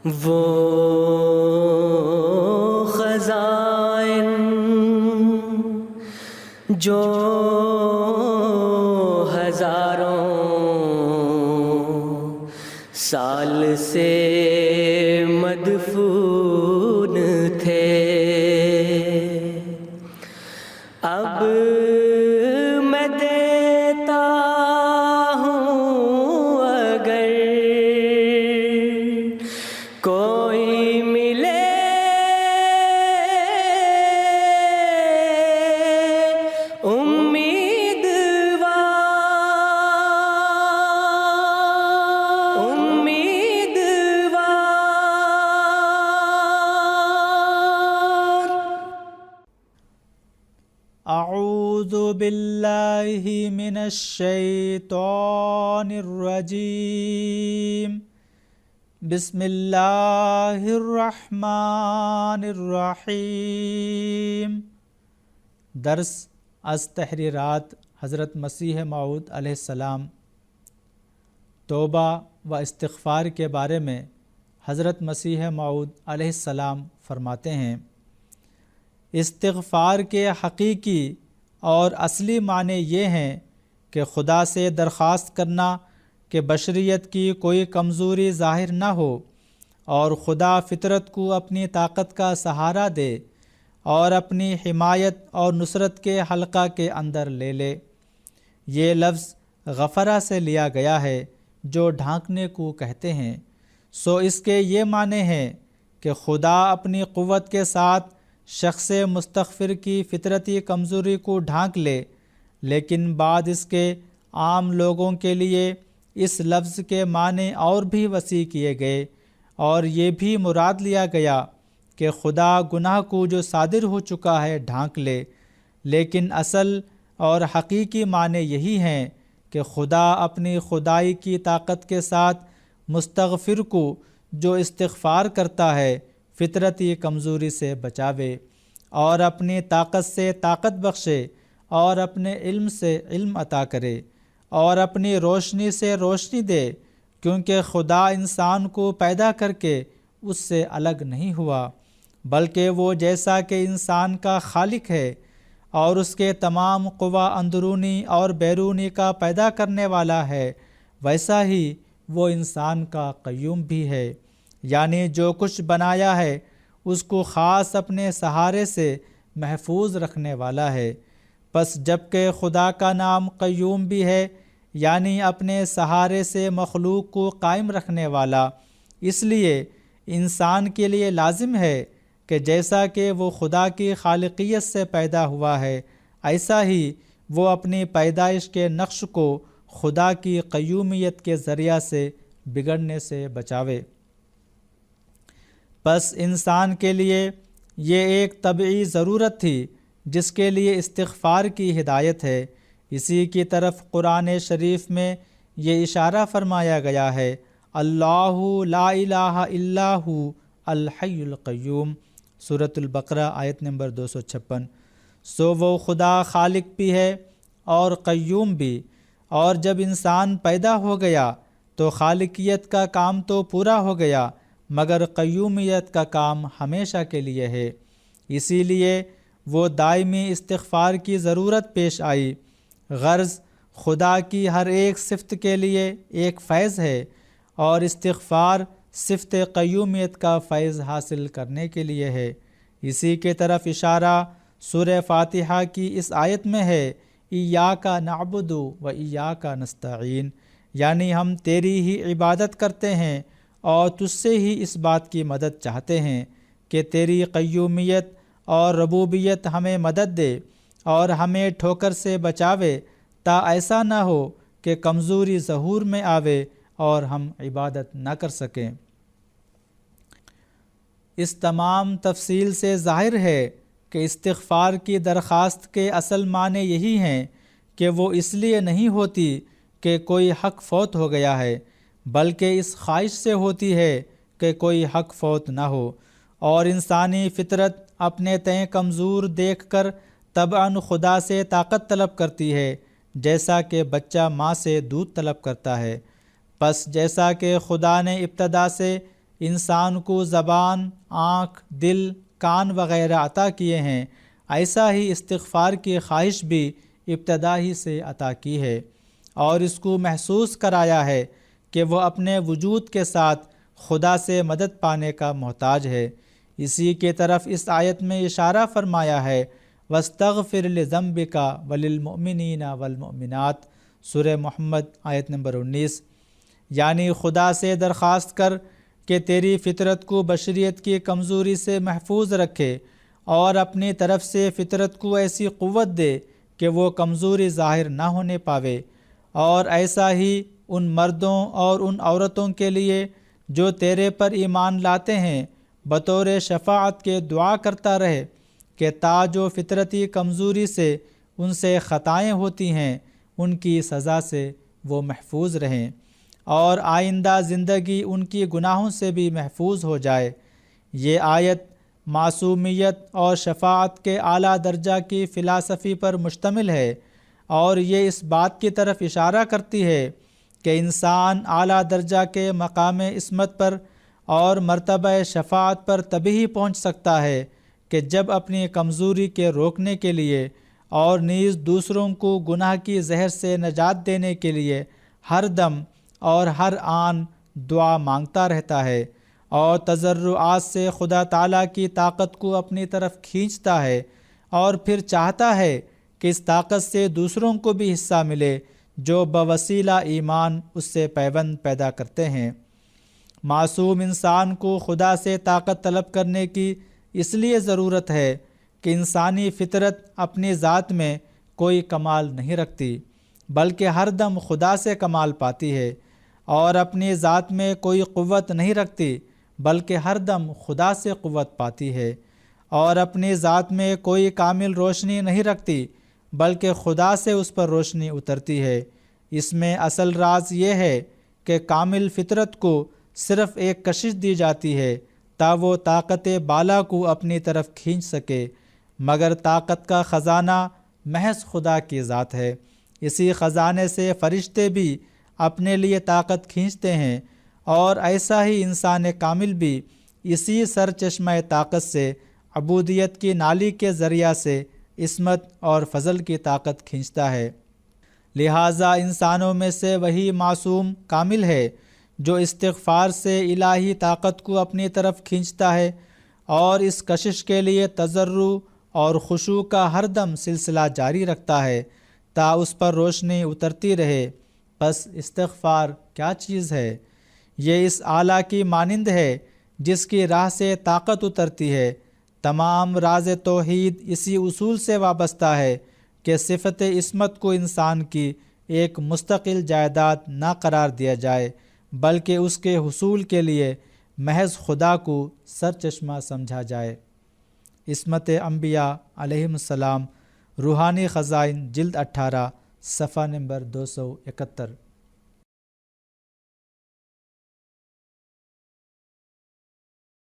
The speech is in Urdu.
وہ خزائن جو ہزاروں سال سے مدفون تھے، اب میں دیتا ہوں اگر کوئی ملے اعوذ باللہ من الشیطان الرجیم، بسم اللہ الرحمن الرحیم۔ درس از تحریرات حضرت مسیح موعود علیہ السلام۔ توبہ و استغفار کے بارے میں حضرت مسیح موعود علیہ السلام فرماتے ہیں، استغفار کے حقیقی اور اصلی معنی یہ ہیں کہ خدا سے درخواست کرنا کہ بشریت کی کوئی کمزوری ظاہر نہ ہو اور خدا فطرت کو اپنی طاقت کا سہارا دے اور اپنی حمایت اور نصرت کے حلقہ کے اندر لے لے۔ یہ لفظ غفرہ سے لیا گیا ہے جو ڈھانکنے کو کہتے ہیں، سو اس کے یہ معنی ہیں کہ خدا اپنی قوت کے ساتھ شخص مستغفر کی فطرتی کمزوری کو ڈھانک لے، لیکن بعد اس کے عام لوگوں کے لیے اس لفظ کے معنی اور بھی وسیع کیے گئے، اور یہ بھی مراد لیا گیا کہ خدا گناہ کو جو صادر ہو چکا ہے ڈھانک لے، لیکن اصل اور حقیقی معنی یہی ہیں کہ خدا اپنی خدائی کی طاقت کے ساتھ مستغفر کو جو استغفار کرتا ہے فطرتی کمزوری سے بچاوے، اور اپنی طاقت سے طاقت بخشے، اور اپنے علم سے علم عطا کرے، اور اپنی روشنی سے روشنی دے، کیونکہ خدا انسان کو پیدا کر کے اس سے الگ نہیں ہوا، بلکہ وہ جیسا کہ انسان کا خالق ہے اور اس کے تمام قوا اندرونی اور بیرونی کا پیدا کرنے والا ہے، ویسا ہی وہ انسان کا قیوم بھی ہے، یعنی جو کچھ بنایا ہے اس کو خاص اپنے سہارے سے محفوظ رکھنے والا ہے۔ پس جبکہ خدا کا نام قیوم بھی ہے، یعنی اپنے سہارے سے مخلوق کو قائم رکھنے والا، اس لیے انسان کے لیے لازم ہے کہ جیسا کہ وہ خدا کی خالقیت سے پیدا ہوا ہے، ایسا ہی وہ اپنی پیدائش کے نقش کو خدا کی قیومیت کے ذریعہ سے بگڑنے سے بچاوے۔ پس انسان کے لیے یہ ایک طبعی ضرورت تھی جس کے لیے استغفار کی ہدایت ہے۔ اسی کی طرف قرآن شریف میں یہ اشارہ فرمایا گیا ہے، اللہ لا الہ الا ہو الحی القیوم، سورۃ البقرہ آیت نمبر 256۔ سو وہ خدا خالق بھی ہے اور قیوم بھی، اور جب انسان پیدا ہو گیا تو خالقیت کا کام تو پورا ہو گیا، مگر قیومیت کا کام ہمیشہ کے لیے ہے، اسی لیے وہ دائمی استغفار کی ضرورت پیش آئی۔ غرض خدا کی ہر ایک صفت کے لیے ایک فیض ہے، اور استغفار صفت قیومیت کا فیض حاصل کرنے کے لیے ہے۔ اسی کے طرف اشارہ سورہ فاتحہ کی اس آیت میں ہے، ایاک نعبد و ایاک نستعین، یعنی ہم تیری ہی عبادت کرتے ہیں اور تجھ سے ہی اس بات کی مدد چاہتے ہیں کہ تیری قیومیت اور ربوبیت ہمیں مدد دے اور ہمیں ٹھوکر سے بچاوے، تا ایسا نہ ہو کہ کمزوری ظہور میں آوے اور ہم عبادت نہ کر سکیں۔ اس تمام تفصیل سے ظاہر ہے کہ استغفار کی درخواست کے اصل معنی یہی ہیں کہ وہ اس لیے نہیں ہوتی کہ کوئی حق فوت ہو گیا ہے، بلکہ اس خواہش سے ہوتی ہے کہ کوئی حق فوت نہ ہو، اور انسانی فطرت اپنے تئیں کمزور دیکھ کر طبعاً خدا سے طاقت طلب کرتی ہے، جیسا کہ بچہ ماں سے دودھ طلب کرتا ہے۔ پس جیسا کہ خدا نے ابتدا سے انسان کو زبان، آنکھ، دل، کان وغیرہ عطا کیے ہیں، ایسا ہی استغفار کی خواہش بھی ابتدا ہی سے عطا کی ہے، اور اس کو محسوس کرایا ہے کہ وہ اپنے وجود کے ساتھ خدا سے مدد پانے کا محتاج ہے۔ اسی کی طرف اس آیت میں اشارہ فرمایا ہے، وَاسْتَغْفِرْ لِذَنْبِكَ وَلِلْمُؤْمِنِينَ وَالْمُؤْمِنَاتِ، سورہ محمد آیت نمبر 19، یعنی خدا سے درخواست کر کہ تیری فطرت کو بشریت کی کمزوری سے محفوظ رکھے، اور اپنی طرف سے فطرت کو ایسی قوت دے کہ وہ کمزوری ظاہر نہ ہونے پاوے، اور ایسا ہی ان مردوں اور ان عورتوں کے لیے جو تیرے پر ایمان لاتے ہیں بطور شفاعت کے دعا کرتا رہے کہ تا جو فطرتی کمزوری سے ان سے خطائیں ہوتی ہیں ان کی سزا سے وہ محفوظ رہیں، اور آئندہ زندگی ان کی گناہوں سے بھی محفوظ ہو جائے۔ یہ آیت معصومیت اور شفاعت کے اعلیٰ درجہ کی فلسفی پر مشتمل ہے، اور یہ اس بات کی طرف اشارہ کرتی ہے کہ انسان اعلیٰ درجہ کے مقام عصمت پر اور مرتبہ شفاعت پر تبھی ہی پہنچ سکتا ہے کہ جب اپنی کمزوری کے روکنے کے لیے اور نیز دوسروں کو گناہ کی زہر سے نجات دینے کے لیے ہر دم اور ہر آن دعا مانگتا رہتا ہے، اور تضرعات سے خدا تعالیٰ کی طاقت کو اپنی طرف کھینچتا ہے، اور پھر چاہتا ہے کہ اس طاقت سے دوسروں کو بھی حصہ ملے جو بوسیلہ ایمان اس سے پیوند پیدا کرتے ہیں۔ معصوم انسان کو خدا سے طاقت طلب کرنے کی اس لیے ضرورت ہے کہ انسانی فطرت اپنی ذات میں کوئی کمال نہیں رکھتی، بلکہ ہر دم خدا سے کمال پاتی ہے، اور اپنی ذات میں کوئی قوت نہیں رکھتی بلکہ ہر دم خدا سے قوت پاتی ہے، اور اپنی ذات میں کوئی کامل روشنی نہیں رکھتی بلکہ خدا سے اس پر روشنی اترتی ہے۔ اس میں اصل راز یہ ہے کہ کامل فطرت کو صرف ایک کشش دی جاتی ہے تا وہ طاقت بالا کو اپنی طرف کھینچ سکے، مگر طاقت کا خزانہ محض خدا کی ذات ہے۔ اسی خزانے سے فرشتے بھی اپنے لیے طاقت کھینچتے ہیں، اور ایسا ہی انسان کامل بھی اسی سر چشمہ طاقت سے عبودیت کی نالی کے ذریعہ سے عصمت اور فضل کی طاقت کھینچتا ہے۔ لہٰذا انسانوں میں سے وہی معصوم کامل ہے جو استغفار سے الہی طاقت کو اپنی طرف کھینچتا ہے، اور اس کشش کے لیے تضرع اور خشوع کا ہر دم سلسلہ جاری رکھتا ہے تا اس پر روشنی اترتی رہے۔ پس استغفار کیا چیز ہے؟ یہ اس آلہ کی مانند ہے جس کی راہ سے طاقت اترتی ہے۔ تمام راز توحید اسی اصول سے وابستہ ہے کہ صفت عصمت کو انسان کی ایک مستقل جائیداد نہ قرار دیا جائے، بلکہ اس کے حصول کے لیے محض خدا کو سرچشمہ سمجھا جائے۔ عصمت انبیاء علیہم السلام، روحانی خزائن، جلد 18، صفحہ نمبر 271۔